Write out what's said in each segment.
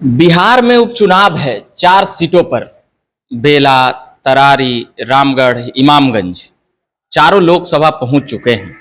बिहार में उपचुनाव है 4 सीटों पर। बेला, तरारी, रामगढ़, इमामगंज, चारों लोकसभा पहुंच चुके हैं।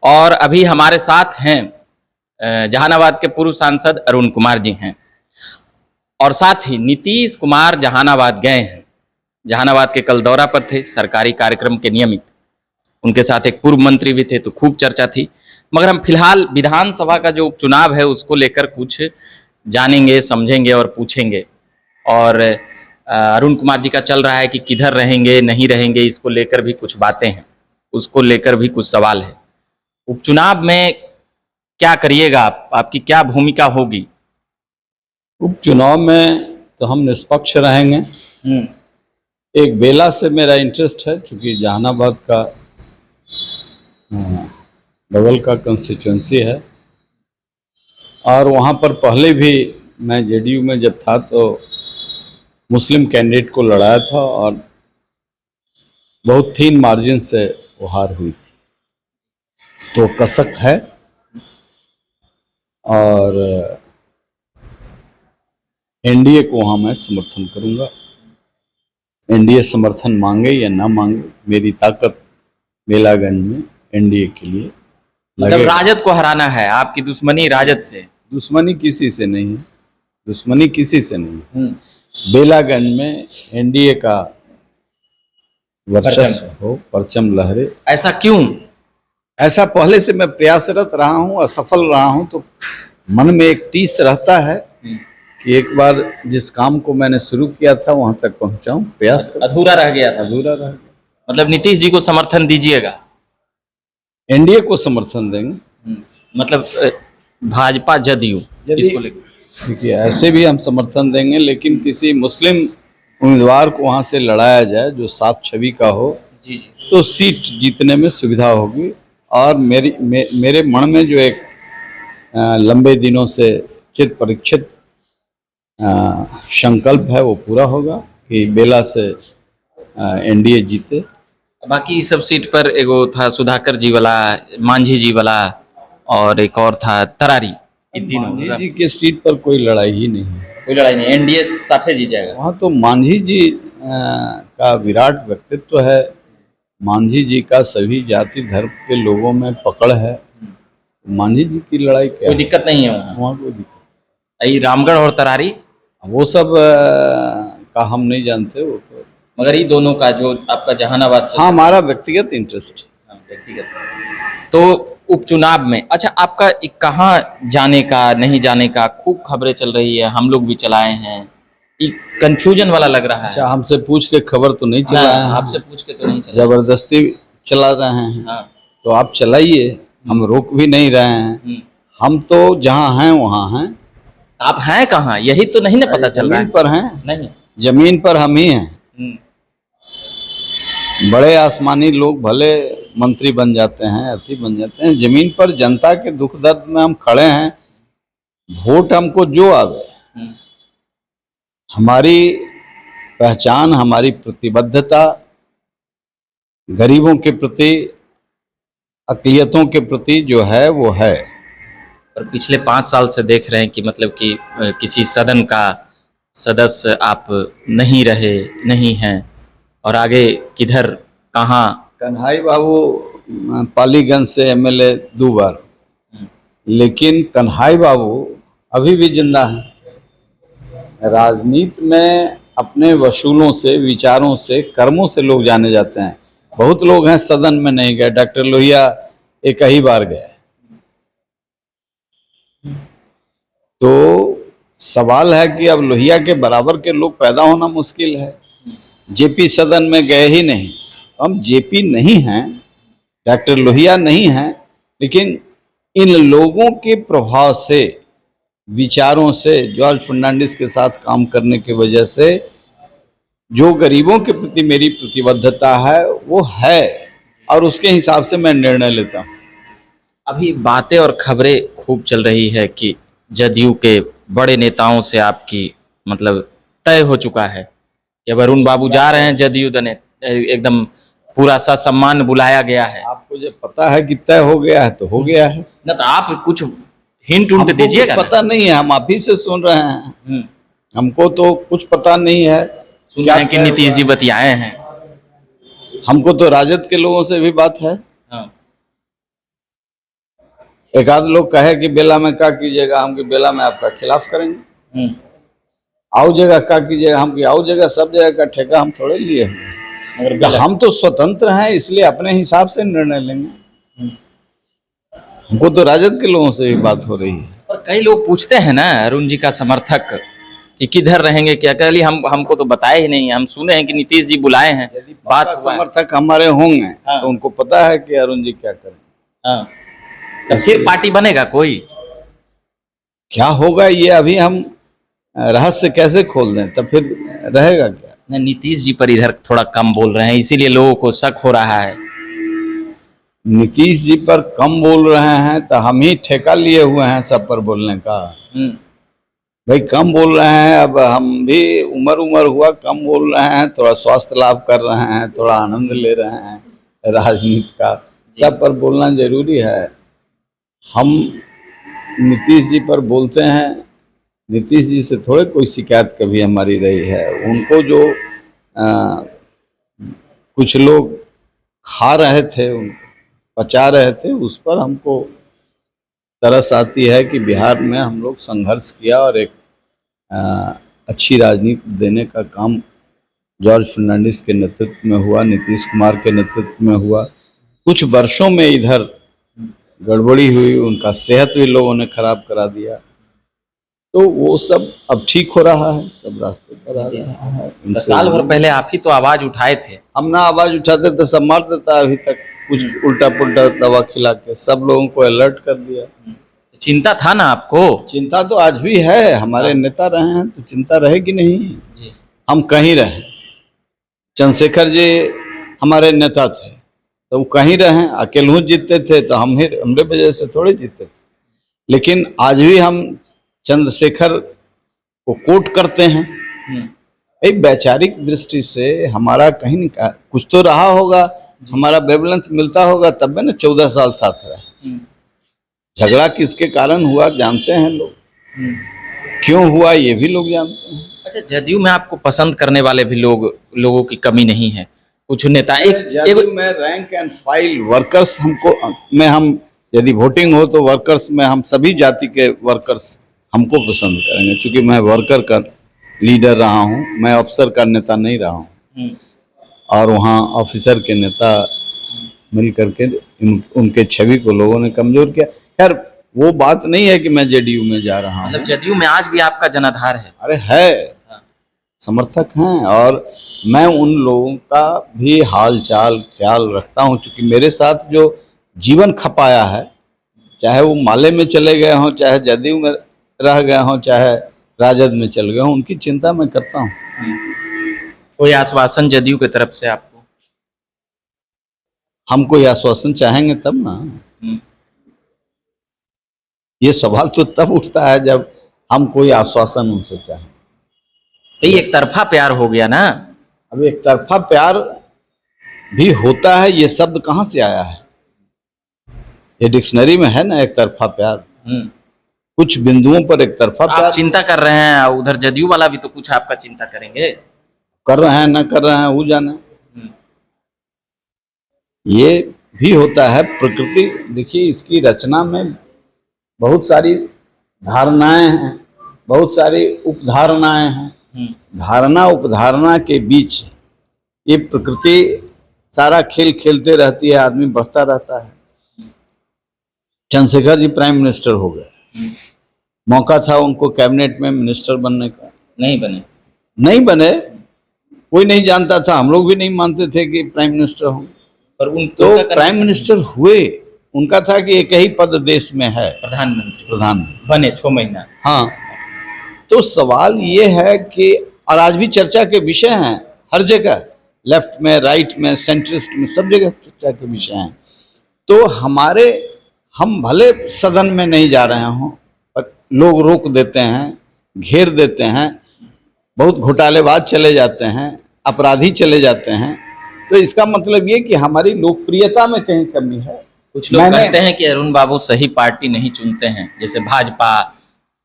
और अभी हमारे साथ हैं जहानाबाद के पूर्व सांसद अरुण कुमार जी हैं। और साथ ही नीतीश कुमार जहानाबाद गए हैं। जहानाबाद के कल दौरा पर थे, सरकारी कार्यक्रम के नियमित। उनके साथ एक पूर्व मंत्री भी थे, तो खूब चर्चा थी। मगर हम फिलहाल विधानसभा का जो उपचुनाव है उसको लेकर कुछ जानेंगे, समझेंगे और पूछेंगे। और अरुण कुमार जी का चल रहा है कि किधर रहेंगे, नहीं रहेंगे, इसको लेकर भी कुछ बातें हैं, उसको लेकर भी कुछ सवाल है। उपचुनाव में क्या करिएगा आप, आपकी क्या भूमिका होगी? उपचुनाव में तो हम निष्पक्ष रहेंगे। एक बेला से मेरा इंटरेस्ट है, क्योंकि जहानाबाद का बगल का कंस्टिट्यूंसी है और वहाँ पर पहले भी मैं जेडीयू में जब था तो मुस्लिम कैंडिडेट को लड़ाया था और बहुत थीन मार्जिन से वो हार हुई थी। तो कसक है और एनडीए को वहाँ मैं समर्थन करूँगा। एनडीए समर्थन मांगे या ना मांगे, मेरी ताकत बेलागंज में एनडीए के लिए मतलब राजद को हराना है, आपकी दुश्मनी राजद से? दुश्मनी किसी से नहीं है, दुश्मनी किसी से नहीं। बेलागंज में एनडीए का वर्चस्व हो, परचम लहरे। ऐसा क्यों? ऐसा पहले से मैं प्रयासरत रहा हूँ, असफल रहा हूँ, तो मन में एक टीस रहता है कि एक बार जिस काम को मैंने शुरू किया था वहां तक पहुंचाऊं। प्रयास अधूरा रह गया था। अधूरा रह गया। मतलब नीतीश जी को समर्थन दीजिएगा? एनडीए को समर्थन देंगे। मतलब भाजपा जदयू इसको लेकर? देखिए, ऐसे भी हम समर्थन देंगे, लेकिन किसी मुस्लिम उम्मीदवार को वहां से लड़ाया जाए जो साफ छवि का हो, तो सीट जीतने में सुविधा होगी। और मेरे मन में जो एक लंबे दिनों से चिर परीक्षित संकल्प है वो पूरा होगा कि बेला से एनडीए जीते। बाकी सब सीट पर एगो था सुधाकर जी वाला, मांझी जी वाला, और एक और था तरारी। मांझी जी के सीट पर कोई लड़ाई ही नहीं है। कोई लड़ाई नहीं, एनडीए साफे जीत जाएगा वहाँ। तो मांझी जी का विराट व्यक्तित्व है। मांझी जी का सभी जाति धर्म के लोगों में पकड़ है। मांझी जी की लड़ाई क्या, कोई दिक्कत नहीं है वहाँ कोई दिक्कत। रामगढ़ और तरारी वो सब का हम नहीं जानते, वो तो। मगर ये दोनों का जो आपका जहानाबाद से, हाँ, हमारा व्यक्तिगत इंटरेस्ट। व्यक्तिगत। तो उपचुनाव में अच्छा आपका कहाँ जाने का, नहीं जाने का खूब खबरें चल रही है, हम लोग भी चलाए हैं, कंफ्यूजन वाला लग रहा है। अच्छा, हमसे पूछ के खबर तो नहीं चलाए हैं। आपसे पूछ के तो नहीं चला, जबरदस्ती चला रहे हैं। हाँ। तो आप चलाइए, हम रोक भी नहीं रहे हैं। हम तो जहाँ हैं वहाँ हैं। आप हैं कहाँ, यही तो नहीं ना पता चल रहा है। जमीन पर हैं। नहीं, जमीन पर हम ही हैं। बड़े आसमानी लोग भले मंत्री बन जाते हैं, अति बन जाते हैं, जमीन पर जनता के दुख दर्द में हम खड़े हैं। वोट हमको जो आवे, हमारी पहचान, हमारी प्रतिबद्धता गरीबों के प्रति, अक़लियतों के प्रति जो है वो है। और पिछले 5 साल से देख रहे हैं कि मतलब कि किसी सदन का सदस्य आप नहीं रहे, नहीं हैं, और आगे किधर कहाँ। कन्हाई बाबू पालीगंज से एमएलए 2 बार, लेकिन कन्हाई बाबू अभी भी जिंदा हैं। राजनीति में अपने वसूलों से, विचारों से, कर्मों से लोग जाने जाते हैं। बहुत लोग हैं सदन में नहीं गए। डॉक्टर लोहिया एक ही बार गए। तो सवाल है कि अब लोहिया के बराबर के लोग पैदा होना मुश्किल है। जेपी सदन में गए ही नहीं। हम जेपी नहीं हैं, डॉक्टर लोहिया नहीं हैं, लेकिन इन लोगों के प्रभाव से, विचारों से, जॉर्ज फर्नांडिस के साथ काम करने की वजह से जो गरीबों के प्रति मेरी प्रतिबद्धता है वो है, और उसके हिसाब से मैं निर्णय लेता हूँ। अभी बातें और खबरें खूब चल रही है कि जदयू के बड़े नेताओं से आपकी मतलब तय हो चुका है कि वरुण बाबू जा रहे हैं जदयू दने, एकदम पूरा सा सम्मान बुलाया गया है। आपको जब पता है कि तय हो गया है तो हो गया है ना, तो आप कुछ हिंट उंट हमको दीजिएगा कुछ ना। पता नहीं है, हम आप ही से सुन रहे हैं। हम्म, हमको तो कुछ पता नहीं है। सुन क्या रहे हैं कि तय नीतीश हुआ जी है? बतियाए हैं। हमको तो राजद के लोगों से भी बात है। हाँ। एक आध लोग कहे कि बेला में क्या कीजिएगा, हम कि बेला में आपका खिलाफ करेंगे। हम्म, आओ जगह क्या कीजिएगा, हम कि आओ जगह सब जगह का ठेका हम थोड़े लिए हुए हैं। मगर तो बेला। हम तो स्वतंत्र हैं, इसलिए अपने हिसाब से निर्णय लेंगे। हम्म। हमको तो राजद के लोगों से भी बात हो रही है। और कई लोग पूछते हैं ना अरुण जी का समर्थक कि किधर रहेंगे, क्या कह ली, हमको तो बताया ही नहीं, हम सुने हैं कि नीतीश जी बुलाए हैं, यदि बात बात हुआ है। समर्थक हमारे होंगे हाँ। तो उनको पता है कि अरुण जी क्या करें। हाँ, तो फिर पार्टी बनेगा कोई? क्या होगा ये अभी हम रहस्य कैसे खोल दें, तब फिर रहेगा क्या। नहीं, नीतीश जी पर इधर थोड़ा कम बोल रहे हैं, इसीलिए लोगों को शक हो रहा है। नीतीश जी पर कम बोल रहे हैं तो हम ही ठेका लिए हुए हैं सब पर बोलने का। हम्म, भाई कम बोल रहे हैं, अब हम भी उम्र उम्र हुआ, कम बोल रहे हैं, थोड़ा स्वास्थ्य लाभ कर रहे हैं, थोड़ा आनंद ले रहे हैं राजनीति का, सब पर बोलना जरूरी है। हम नीतीश जी पर बोलते हैं, नीतीश जी से थोड़े कोई शिकायत कभी हमारी रही है। उनको जो कुछ लोग खा रहे थे, उनको पचा रहे थे, उस पर हमको तरस आती है कि बिहार में हम लोग संघर्ष किया और एक अच्छी राजनीति देने का काम जॉर्ज फर्नांडिस के नेतृत्व में हुआ, नीतीश कुमार के नेतृत्व में हुआ। कुछ वर्षों में इधर गड़बड़ी हुई, उनका सेहत भी लोगों ने खराब करा दिया, तो वो सब अब ठीक हो रहा है, सब रास्ते पर आ रहा है। उनसे साल भर पहले आप ही तो आवाज उठाए थे। हम ना आवाज उठाते तो सब मार देता अभी तक, कुछ उल्टा पुल्टा दवा खिला के सब लोगों को अलर्ट कर दिया। चिंता था ना आपको? चिंता तो आज भी है, हमारे नेता रहे हैं तो चिंता रहेगी नहीं। जी। हम कहीं रहे, चंद्रशेखर जी हमारे नेता थे तो वो कहीं रहे, अकेले जीतते थे तो हमरे वजह से थोड़े जीतते थे। लेकिन आज भी हम चंद्रशेखर को कोट करते हैं। एक वैचारिक दृष्टि से हमारा कहीं न कुछ तो रहा होगा, हमारा वेवलेंथ मिलता होगा, तब में ना 14 साल साथ रहे। झगड़ा किसके कारण हुआ जानते हैं लोग, क्यों हुआ ये भी लोग जानते हैं। अच्छा, जदयू में आपको पसंद करने वाले भी लोगों की कमी नहीं है? कुछ नेता जदयू में रैंक एंड फाइल वर्कर्स हमको में हम यदि वोटिंग हो तो वर्कर्स में हम सभी जाति के वर्कर्स हमको पसंद करेंगे, क्योंकि मैं वर्कर का लीडर रहा हूँ, मैं अफसर का नेता नहीं रहा हूँ। और वहाँ ऑफिसर के नेता मिल करके उनके छवि को लोगों ने कमजोर किया। खैर वो बात नहीं है कि मैं जेडीयू में जा रहा हूँ। मतलब जदयू में आज भी आपका जनाधार है? अरे है, समर्थक हैं, और मैं उन लोगों का भी हाल चाल ख्याल रखता हूँ, क्योंकि मेरे साथ जो जीवन खपाया है, चाहे वो माले में चले गए हों, चाहे जदयू में रह गए हों, चाहे राजद में चल गए हों, उनकी चिंता मैं करता हूँ। कोई आश्वासन जदयू की तरफ से आपको? हम कोई आश्वासन चाहेंगे तब ना। ये सवाल तो तब उठता है जब हम कोई आश्वासन उनसे चाहें। तो एक तरफा प्यार हो गया ना? अब एक तरफा प्यार भी होता है, ये शब्द कहाँ से आया है? ये डिक्शनरी में है ना एक तरफा प्यार। कुछ बिंदुओं पर एक तरफा प्यार। आप चिंता कर रहे हैं, उधर जदयू वाला भी तो कुछ आपका चिंता करेंगे। कर रहे हैं ना कर रहे हैं वो जाने। ये भी होता है, प्रकृति देखिए इसकी रचना में बहुत सारी धारणाएं हैं, बहुत सारी उपधारणाएं हैं। धारणा उपधारणा के बीच ये प्रकृति सारा खेल खेलते रहती है, आदमी बढ़ता रहता है। चंद्रशेखर जी प्राइम मिनिस्टर हो गए, मौका था उनको कैबिनेट में मिनिस्टर बनने का, नहीं बने। कोई नहीं जानता था, हम लोग भी नहीं मानते थे कि प्राइम मिनिस्टर होंगे, पर तो प्राइम मिनिस्टर हुए। उनका था कि एक ही पद देश में है, प्रधानमंत्री बने 6 महीना। हाँ, तो सवाल ये है कि और आज भी चर्चा के विषय हैं हर जगह, लेफ्ट में, राइट में, सेंट्रिस्ट में, सब जगह चर्चा के विषय हैं। तो हम भले सदन में नहीं जा रहे हों, पर लोग रोक देते हैं, घेर देते हैं, बहुत घोटालेबाज चले जाते हैं, अपराधी चले जाते हैं। तो इसका मतलब ये कि हमारी लोकप्रियता में कहीं कमी है। कुछ लोग कहते हैं कि अरुण बाबू सही पार्टी नहीं चुनते हैं, जैसे भाजपा,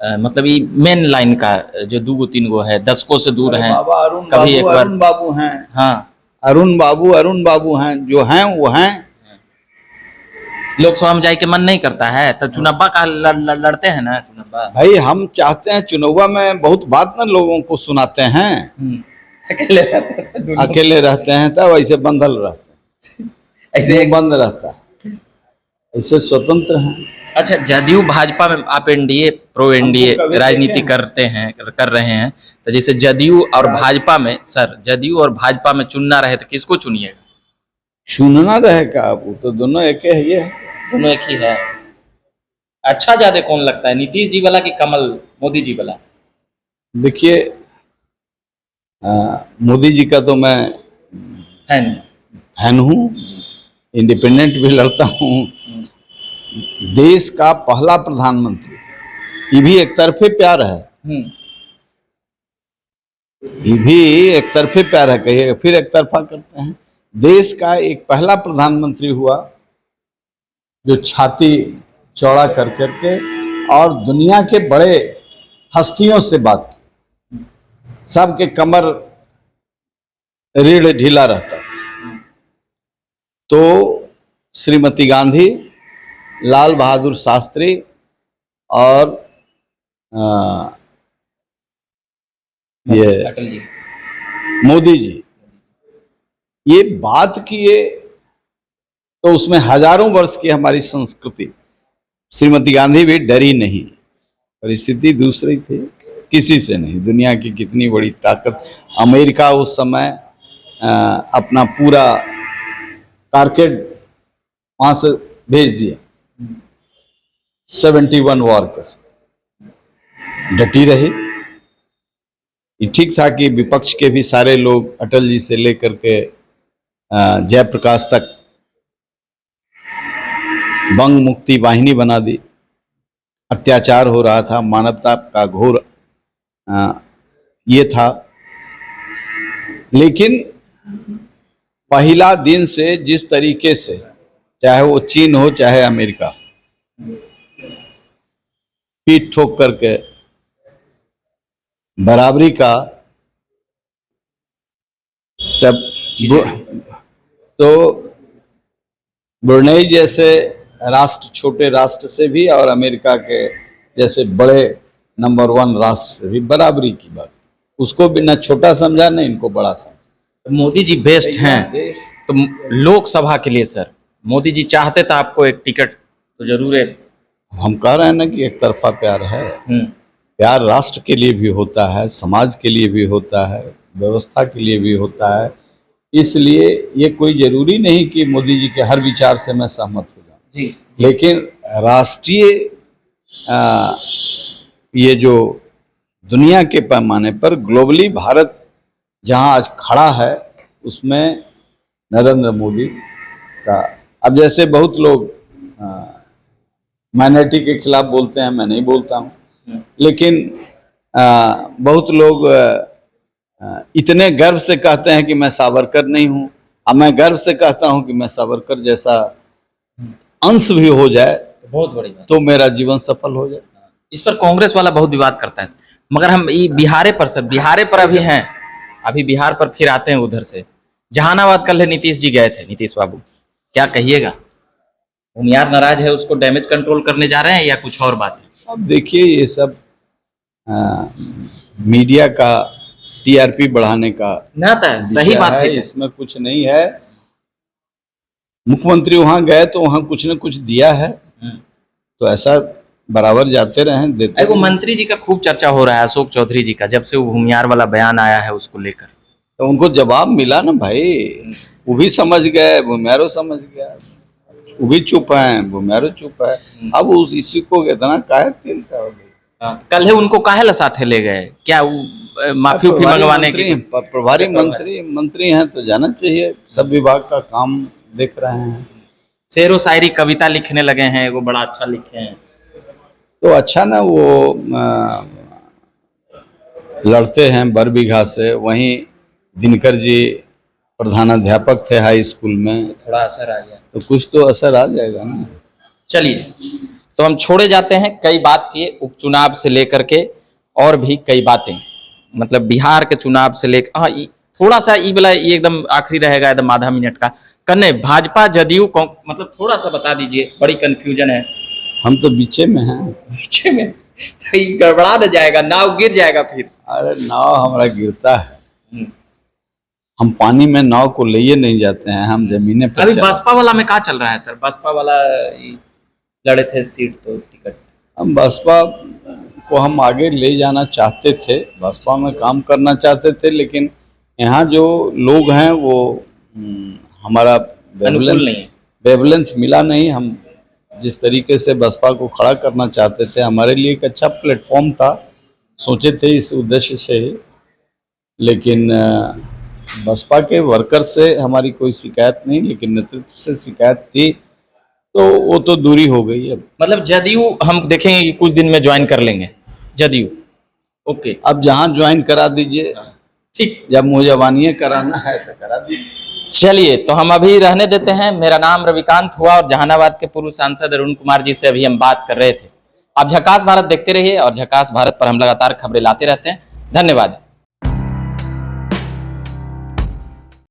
मतलब ये मेन लाइन का जो 2-3 गो है, दशकों से दूर हैं। बाबा अरुण कभी बाबू एक बार अरुण बाबू हैं, हाँ, अरुण बाबू हैं, जो हैं वो हैं। लोकसभा में जाए के मन नहीं करता है तो चुनाव का लड़ते हैं ना चुनाव। भाई हम चाहते हैं चुनाव में बहुत बात ना लोगों को सुनाते हैं, अकेले रहते हैं दोनों। अकेले रहते हैं तब ऐसे बंधल रहते हैं, ऐसे मुंह बंद रहता है, ऐसे स्वतंत्र हैं। अच्छा, जदयू भाजपा में आप एनडीए प्रो एनडीए कभी राजनीति देखे हैं? कर रहे हैं, तो जैसे जदयू और भाजपा में सर, जदयू और भाजपा में चुनना रहे तो किसको चुनिएगा? चुनना रहेगा, वो तो दोनों एक ही है। दोनों एक ही है। अच्छा ज्यादा कौन लगता है, नीतीश जी वाला कि कमल मोदी जी वाला? देखिए मोदी जी का तो मैं फैन हूँ, इंडिपेंडेंट भी लड़ता हूँ। देश का पहला प्रधानमंत्री, ये भी एक तरफे प्यार है, ये भी एक तरफे प्यार है, कहिए फिर एक तरफा करते हैं। देश का एक पहला प्रधानमंत्री हुआ जो छाती चौड़ा कर करके और दुनिया के बड़े हस्तियों से बात की, सबके कमर रीढ़ ढीला रहता था। तो श्रीमती गांधी, लाल बहादुर शास्त्री और ये अटल जी, मोदी जी ये बात किए तो उसमें हजारों वर्ष की हमारी संस्कृति, श्रीमती गांधी भी डरी नहीं, परिस्थिति दूसरी थी, किसी से नहीं। दुनिया की कितनी बड़ी ताकत, अमेरिका उस समय अपना पूरा कारकेड वहां से भेज दिया, 71 वॉर के, डटी रही। ये ठीक था कि विपक्ष के भी सारे लोग अटल जी से लेकर के जयप्रकाश तक बंग मुक्ति वाहिनी बना दी। अत्याचार हो रहा था, मानवता का घोर ये था, लेकिन पहला दिन से जिस तरीके से, चाहे वो चीन हो चाहे अमेरिका, पीठ ठोक करके बराबरी का, तब तो ब्रुनेई जैसे राष्ट्र, छोटे राष्ट्र से भी, और अमेरिका के जैसे बड़े नंबर 1 राष्ट्र से भी बराबरी की बात, उसको भी ना छोटा समझा ना इनको बड़ा समझा। मोदी जी बेस्ट हैं। तो लोकसभा के लिए सर, मोदी जी चाहते तो आपको एक टिकट तो जरूर है। हम कह रहे हैं ना कि एक तरफा प्यार है। प्यार राष्ट्र के लिए भी होता है, समाज के लिए भी होता है, व्यवस्था के लिए भी होता है। इसलिए ये कोई जरूरी नहीं कि मोदी जी के हर विचार से मैं सहमत हो जाऊं जी, लेकिन राष्ट्रीय ये जो दुनिया के पैमाने पर ग्लोबली भारत जहां आज खड़ा है, उसमें नरेंद्र मोदी का, अब जैसे बहुत लोग माइनॉरिटी के खिलाफ बोलते हैं, मैं नहीं बोलता हूं, लेकिन बहुत लोग इतने गर्व से कहते हैं कि मैं सावरकर नहीं हूं। अब मैं गर्व से कहता हूं कि मैं सावरकर जैसा अंश भी हो जाए बहुत बड़ी बात, तो मेरा जीवन सफल हो जाए। इस पर कांग्रेस वाला बहुत विवाद करता है, मगर हम बिहारे पर सर, बिहारे पर अभी हैं, अभी बिहार पर फिर आते हैं उधर से। जहानाबाद कल नीतीश जी गए थे, नीतीश बाबू, क्या कहिएगा? भूमियार नाराज है, उसको डैमेज कंट्रोल करने जा रहे हैं या कुछ और बात है? अब देखिए ये सब मीडिया का टीआरपी बढ़ाने का नाता है, सही बात है, इसमें कुछ नहीं है। मुख्यमंत्री वहां गए तो वहां कुछ न कुछ दिया है, तो ऐसा बराबर जाते रहे, देते रहे। मंत्री जी का खूब चर्चा हो रहा है, अशोक चौधरी जी का, जब से वो भूमियार वाला बयान आया है उसको लेकर, तो उनको जवाब मिला ना भाई, वो भी समझ गए, भूमियारो समझ गया, वो भी चुप है, भूमियारो चुप है। अब उस इश्यू को इतना काहे तेल का, कल है उनको काहे साथे ले गए, क्या वो माफी उफी मंगवाने के? प्रभारी मंत्री हैं तो जाना चाहिए, सब विभाग का काम देख रहे हैं। शेरो शायरी कविता लिखने लगे हैं, वो बड़ा अच्छा लिखे हैं, तो अच्छा ना, वो लड़ते हैं बरबीघा से, वहीं दिनकर जी प्रधानाध्यापक थे हाई स्कूल में, थोड़ा असर आ गया। तो कुछ तो असर आ जाएगा ना। चलिए, तो हम छोड़े जाते हैं कई बात किए, उपचुनाव से लेकर के और भी कई बातें, मतलब बिहार के चुनाव से लेकर, हाँ थोड़ा सा ई वाला ये एकदम आखिरी रहेगा, एकदम आधा मिनट का। कन्ने भाजपा जदयू मतलब थोड़ा सा बता दीजिए, बड़ी कंफ्यूजन है। हम तो बीचे में हैं। पीछे में तो ये गड़बड़ा न जाएगा, नाव गिर जाएगा फिर। अरे नाव हमारा गिरता है, हम्म। हम पानी में नाव को लिए नहीं जाते हैं, हम जमीने पर अभी चलते हैं। बसपा वाला में क्या चल रहा है सर? बसपा वाला ये लड़े थे सीट तो टिकट। हम बसपा को हम आगे ले जाना चाहते थे, बसपा में काम करना चाहते थे, लेकिन यहाँ जो लोग हैं वो हमारा अनुकूल नहीं है। वेवलेंथ मिला नहीं। हम जिस तरीके से बसपा को खड़ा करना चाहते थे, हमारे लिए एक अच्छा प्लेटफॉर्म था, सोचे थे इस उद्देश्य से ही, लेकिन बसपा के वर्कर से हमारी कोई शिकायत नहीं, लेकिन नेतृत्व से शिकायत थी, तो वो तो दूरी हो गई अब। मतलब जदयू हम देखेंगे कि कुछ दिन में ज्वाइन कर लेंगे जदयू। ओके, अब जहाँ ज्वाइन करा दीजिए, ठीक। जब मुझे कराना है तो करा दीजिए। चलिए, तो हम अभी रहने देते हैं। मेरा नाम रविकांत हुआ और जहानाबाद के पूर्व सांसद अरुण कुमार जी से अभी हम बात कर रहे थे। आप झकास भारत देखते रहिए और झकास भारत पर हम लगातार खबरें लाते रहते हैं। धन्यवाद।